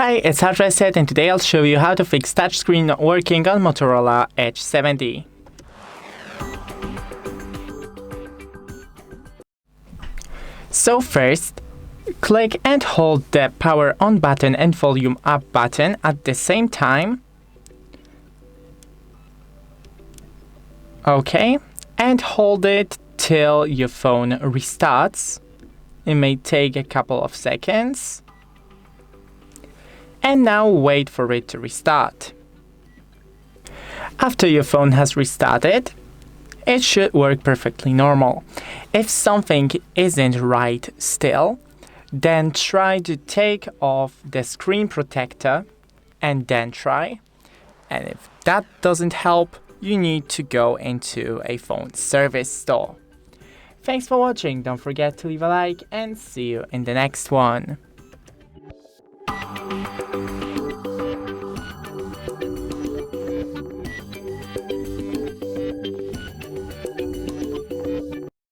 Hi, it's HardReset, and today I'll show you how to fix touchscreen not working on Motorola Edge 70. So first, click and hold the power on button and volume up button at the same time. Okay, and hold it till your phone restarts. It may take a couple of seconds. And now wait for it to restart. After your phone has restarted, it should work perfectly normal. If something isn't right still, then try to take off the screen protector and then try. And if that doesn't help, you need to go into a phone service store. Thanks for watching. Don't forget to leave a like and see you in the next one.